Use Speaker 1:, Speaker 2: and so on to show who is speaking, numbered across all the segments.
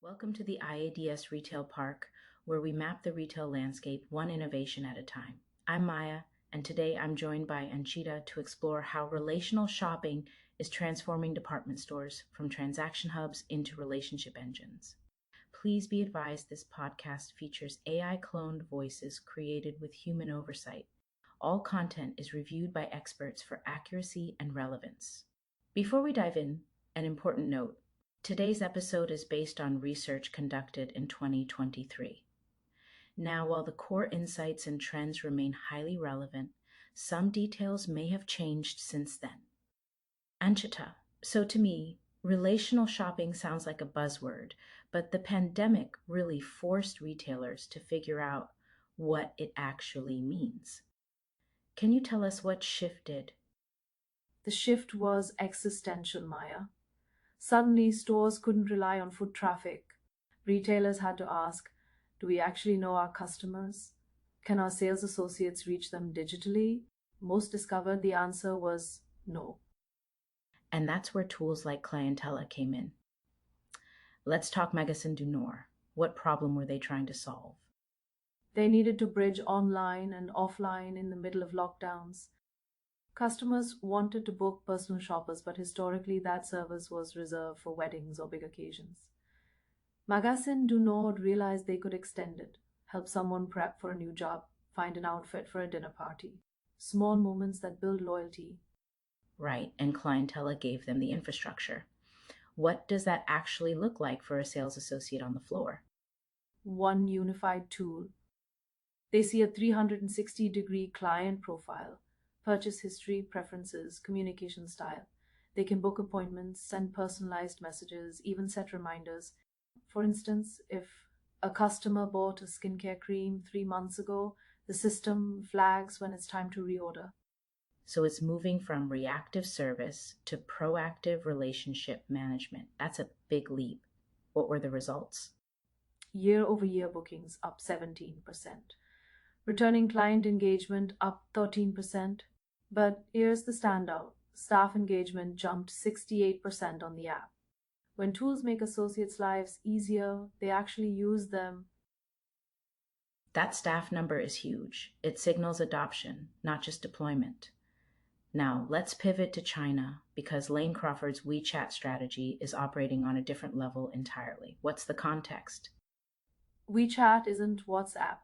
Speaker 1: Welcome to the IADS Retail Park, where we map the retail landscape one innovation at a time. I'm Maya, and today I'm joined by Anchita to explore how relational shopping is transforming department stores from transaction hubs into relationship engines. Please be advised this podcast features AI-cloned voices created with human oversight. All content is reviewed by experts for accuracy and relevance. Before we dive in, an important note. Today's episode is based on research conducted in 2023. Now, while the core insights and trends remain highly relevant, some details may have changed since then. Anchita, so to me, relational shopping sounds like a buzzword, but the pandemic really forced retailers to figure out what it actually means. Can you tell us what shifted?
Speaker 2: The shift was existential, Maya. Suddenly, stores couldn't rely on foot traffic. Retailers had to ask, do we actually know our customers? Can our sales associates reach them digitally? Most discovered the answer was no.
Speaker 1: And that's where tools like Clientela came in. Let's talk Magasin du Nord. What problem were they trying to solve?
Speaker 2: They needed to bridge online and offline in the middle of lockdowns. Customers wanted to book personal shoppers, but historically that service was reserved for weddings or big occasions. Magasin du Nord realized they could extend it, help someone prep for a new job, find an outfit for a dinner party. Small moments that build loyalty.
Speaker 1: Right, and Clientela gave them the infrastructure. What does that actually look like for a sales associate on the floor?
Speaker 2: One unified tool. They see a 360-degree client profile. Purchase history, preferences, communication style. They can book appointments, send personalized messages, even set reminders. For instance, if a customer bought a skincare cream 3 months ago, the system flags when it's time to reorder.
Speaker 1: So it's moving from reactive service to proactive relationship management. That's a big leap. What were the results?
Speaker 2: Year-over-year bookings up 17%. Returning client engagement up 13%. But here's the standout. Staff engagement jumped 68% on the app. When tools make associates' lives easier, they actually use them.
Speaker 1: That staff number is huge. It signals adoption, not just deployment. Now, let's pivot to China because Lane Crawford's WeChat strategy is operating on a different level entirely. What's the context?
Speaker 2: WeChat isn't WhatsApp.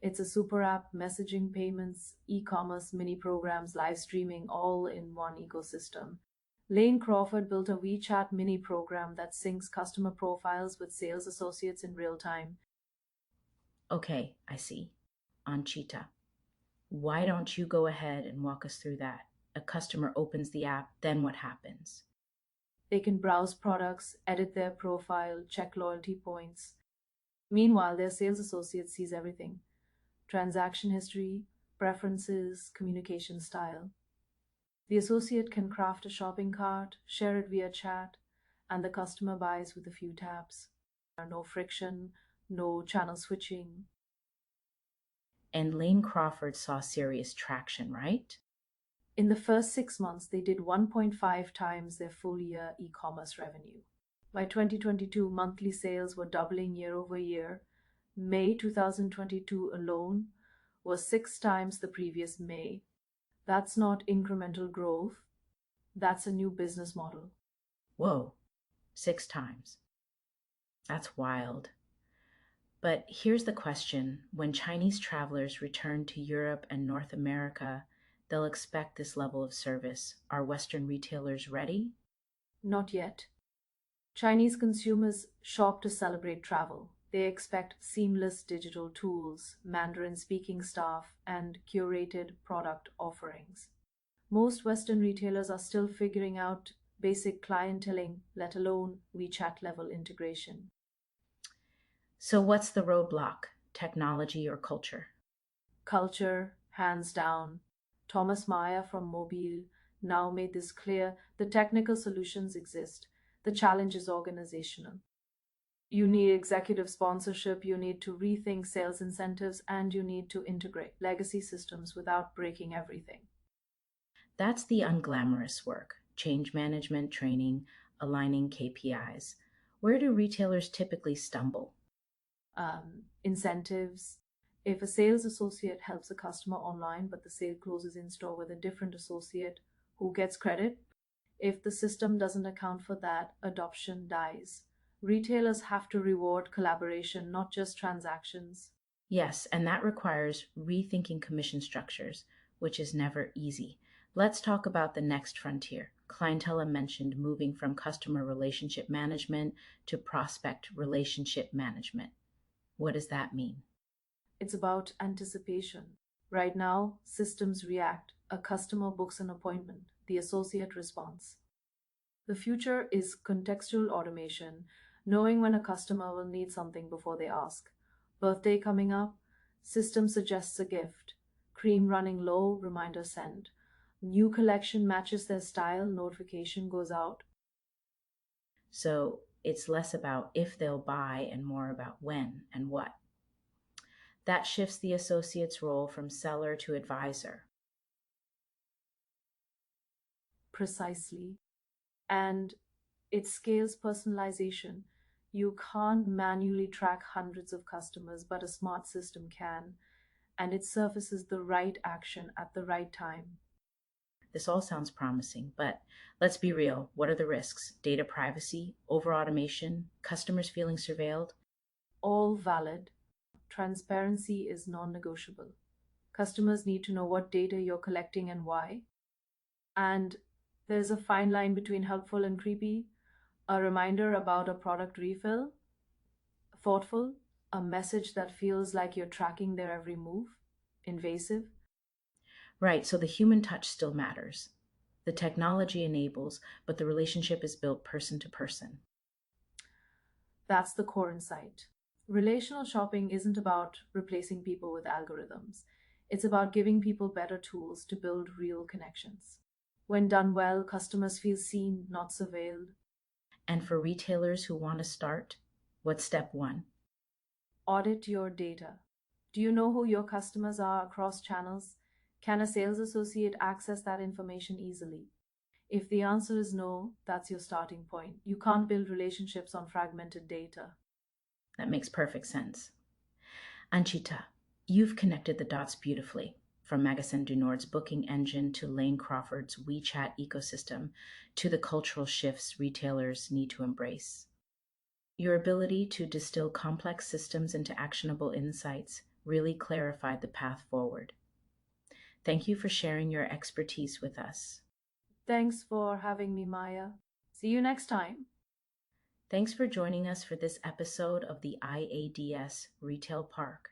Speaker 2: It's a super app, messaging, payments, e-commerce, mini programs, live streaming, all in one ecosystem. Lane Crawford built a WeChat mini program that syncs customer profiles with sales associates in real time.
Speaker 1: Okay, I see. Anchita, why don't you go ahead and walk us through that? A customer opens the app, then what happens?
Speaker 2: They can browse products, edit their profile, check loyalty points. Meanwhile, their sales associate sees everything. Transaction history, preferences, communication style. The associate can craft a shopping cart, share it via chat, and the customer buys with a few taps. No friction, no channel switching.
Speaker 1: And Lane Crawford saw serious traction, right?
Speaker 2: In the first 6 months, they did 1.5 times their full year e-commerce revenue. By 2022, monthly sales were doubling year over year. May 2022 alone was 6 times the previous May. That's not incremental growth. That's a new business model.
Speaker 1: Whoa, 6 times. That's wild. But here's the question. When Chinese travelers return to Europe and North America, they'll expect this level of service. Are Western retailers ready?
Speaker 2: Not yet. Chinese consumers shop to celebrate travel. They expect seamless digital tools, Mandarin-speaking staff, and curated product offerings. Most Western retailers are still figuring out basic clienteling, let alone WeChat-level integration.
Speaker 1: So what's the roadblock? Technology or culture?
Speaker 2: Culture, hands down. Thomas Meyer from Mobile now made this clear. The technical solutions exist. The challenge is organizational. You need executive sponsorship, you need to rethink sales incentives, and you need to integrate legacy systems without breaking everything.
Speaker 1: That's the unglamorous work. Change management, training, aligning KPIs. Where do retailers typically stumble?
Speaker 2: Incentives. If a sales associate helps a customer online, but the sale closes in store with a different associate, who gets credit? If the system doesn't account for that, adoption dies. Retailers have to reward collaboration, not just transactions.
Speaker 1: Yes, and that requires rethinking commission structures, which is never easy. Let's talk about the next frontier. Clientele mentioned moving from customer relationship management to prospect relationship management. What does that mean?
Speaker 2: It's about anticipation. Right now, systems react. A customer books an appointment, the associate responds. The future is contextual automation, knowing when a customer will need something before they ask. Birthday coming up, system suggests a gift. Cream running low, reminder sent. New collection matches their style, notification goes out.
Speaker 1: So it's less about if they'll buy and more about when and what. That shifts the associate's role from seller to advisor.
Speaker 2: Precisely. And it scales personalization. You can't manually track hundreds of customers, but a smart system can, and it surfaces the right action at the right time.
Speaker 1: This all sounds promising, but let's be real. What are the risks? Data privacy, over automation, customers feeling surveilled?
Speaker 2: All valid. Transparency is non negotiable. Customers need to know what data you're collecting and why. And there's a fine line between helpful and creepy. A reminder about a product refill, thoughtful, a message that feels like you're tracking their every move, invasive.
Speaker 1: Right, so the human touch still matters. The technology enables, but the relationship is built person to person.
Speaker 2: That's the core insight. Relational shopping isn't about replacing people with algorithms, it's about giving people better tools to build real connections. When done well, customers feel seen, not surveilled.
Speaker 1: And for retailers who want to start, what's step one?
Speaker 2: Audit your data. Do you know who your customers are across channels? Can a sales associate access that information easily? If the answer is no, that's your starting point. You can't build relationships on fragmented data.
Speaker 1: That makes perfect sense. Anchita, you've connected the dots beautifully, from Magasin du Nord's booking engine to Lane Crawford's WeChat ecosystem to the cultural shifts retailers need to embrace. Your ability to distill complex systems into actionable insights really clarified the path forward. Thank you for sharing your expertise with us.
Speaker 2: Thanks for having me, Maya. See you next time.
Speaker 1: Thanks for joining us for this episode of the IADS Retail Park.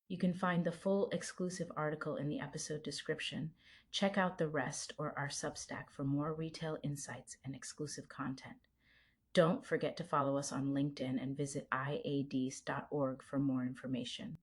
Speaker 1: You can find the full exclusive article in the episode description. Check out the rest or our Substack for more retail insights and exclusive content. Don't forget to follow us on LinkedIn and visit iads.org for more information.